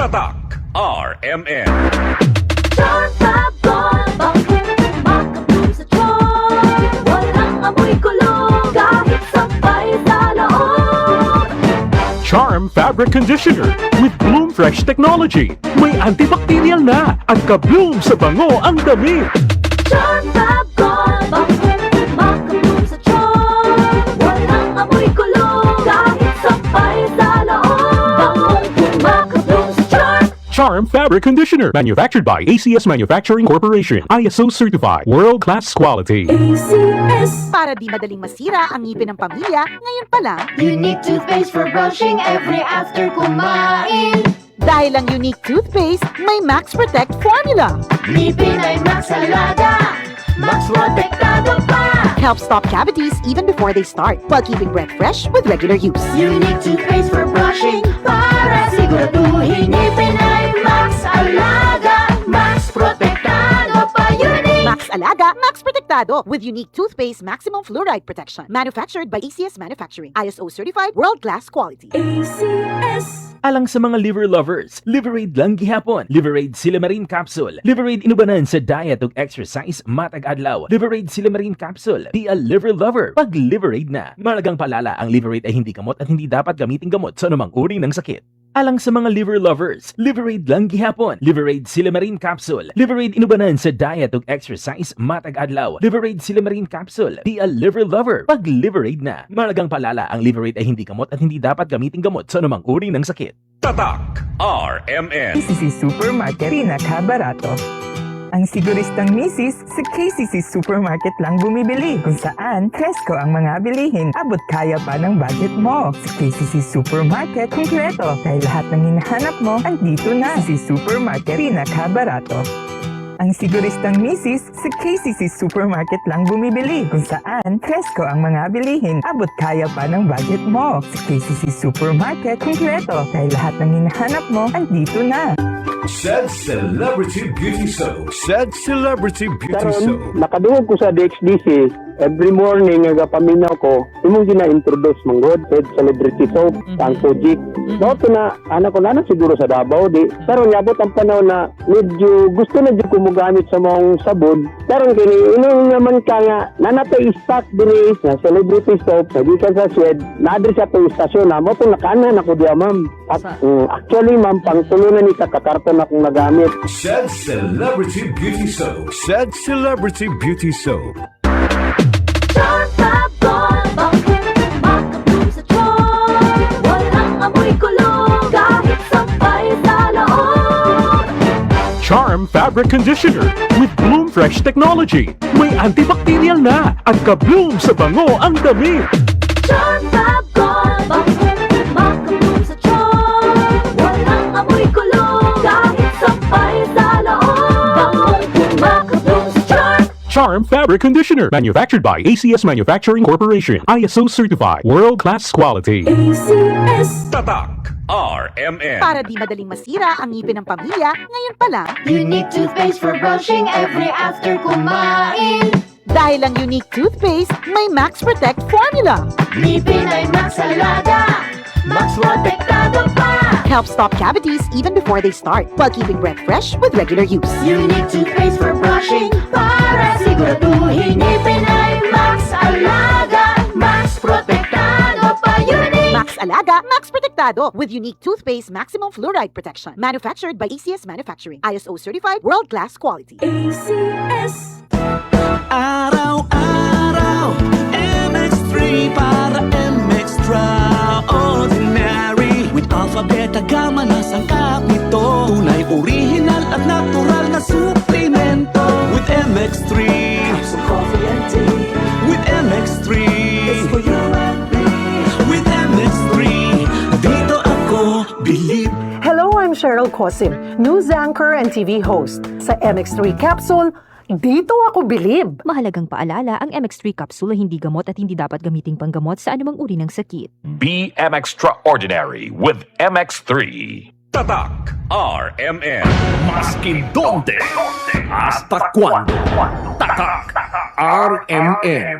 Tatak RMN. Bakit makapulong sa tiyan? Walang amoy kulong kahit sabay sa loob. Charm Fabric Conditioner with Bloom Fresh Technology. May antibacterial na at ka-bloom sa bango ang damit. Charm Fab Gone. Bakit makapulong sa tiyan? Walang amoy kulong kahit sabay sa loob. Makapulong sa tiyan. Charm Fabric Conditioner. Manufactured by ACS Manufacturing Corporation. ISO certified. World-class quality. ACS. Para di madaling masira ang ngipin ng pamilya, ngayon pa lang, Unique toothpaste for brushing every after kumain. dahil ang unique toothpaste, may Max Protect formula. Ngipin ay Max Alaga. Max Protektado pa. Helps stop cavities even before they start, while keeping breath fresh with regular use. Unique toothpaste for brushing para siguraduhin ngipin ay Max Alaga. Max Protektado pa. Unique. Max Alaga, Max Protectado with unique toothpaste maximum fluoride protection. Manufactured by ACS Manufacturing. ISO certified world-class quality. ACS. Alang sa mga liver lovers, Liverade lang gihapon. Liverade Silimarin Capsule. Liverade inubanan sa diet ug exercise matag adlaw. Liverade Silimarin Capsule. Be a liver lover. Pag Liverade na. Malagang palala, ang Liverade ay hindi gamot at hindi dapat gamiting gamot sa anumang uri ng sakit. Alang sa mga liver lovers, Liverade lang gihapon. Liverade Silimarin Capsule. Liverade inubanan sa diet ug exercise matag adlaw. Liverade Silimarin Capsule. Be a liver lover. Pag Liverade na. Malagang palala, ang Liverade ay hindi gamot at hindi dapat gamiting gamot sa anumang uri ng sakit. Tatak RMN. KCC Supermarket pinakabarato. Ang siguristang misis sa KCC Supermarket lang bumibili, kung saan presko ang mga bilihin, abot kaya pa ng budget mo. Sa KCC Supermarket, kumpleto, dahil lahat ng hinahanap mo andito na. KCC Supermarket pinakabarato. Ang siguristang misis sa KCC Supermarket lang bumibili, kung saan presko ang mga bilihin, abot kaya pa ng budget mo. Sa KCC Supermarket, kumpleto, dahil lahat ng hinahanap mo andito na. Said Celebrity Beauty Soap. Said Celebrity Beauty Soap. Karon, nakadungog ko sa DXDC, every morning nga paminaw ko, imong gina-introduce manggod sa celebrity soap, ang Kojic. No, na anak ko na siguro sa Davao di. Karon yabot ang panahon na medyo gusto na jud ko mogamit sa mong sabon. Karon kini inong naman ka nga nanatay stock diri na celebrity soap sa gikan sa Swed, na-address sa to istasyon na mo po nakanan ako diya ma'am. At actually ma'am, pangtulo na ni sa kakarton akong nagamit. Said Celebrity Beauty Soap. Said Celebrity Beauty Soap. Charm Fab Gone. Bakit makapulong sa tiyan? Walang amoy kulong kahit sabay sa loob. Charm Fabric Conditioner with Bloom Fresh Technology. May antibacterial na at ka-bloom sa bango ang damit. Charm Fab Gone. Bakit makapulong sa tiyan? Walang amoy kulong kahit sabay sa loob. Makapulong sa tiyan. Charm Fabric Conditioner. Manufactured by ACS Manufacturing Corporation. ISO certified. World-class quality. ACS. Tatak RMN. Para di madaling masira ang ngipin ng pamilya, ngayon pa lang, Unique toothpaste for brushing every after kumain. dahil ang unique toothpaste, may Max Protect formula. Ngipin ay Max Alaga. Max Protektado pa. Helps stop cavities even before they start, while keeping breath fresh with regular use. Unique toothpaste for brushing para siguraduhin ngipin ay Max Alaga. Max Protektado pa. Unique. Max Alaga, Max Protectado with unique toothpaste maximum fluoride protection. Manufactured by ACS Manufacturing. ISO certified world-class quality. ACS. Araw-araw, MX3 para MX-Traordinary. With Alpha, Beta, Gamma na sangkap nito. Tunay, original at natural na suplemento. With MX3, capsule, coffee and tea. With MX3, it's for you and me. With MX3, dito ako believe. Hello, I'm Cheryl Cosim, news anchor and TV host. Sa MX3 Capsule, dito ako bilib. Mahalagang paalala, ang MX3 capsule ay hindi gamot at hindi dapat gamiting panggamot sa anumang uri ng sakit. Be Extraordinary with MX3. Tatak RMN. Maskin donde, hasta cuando. Tatak RMN.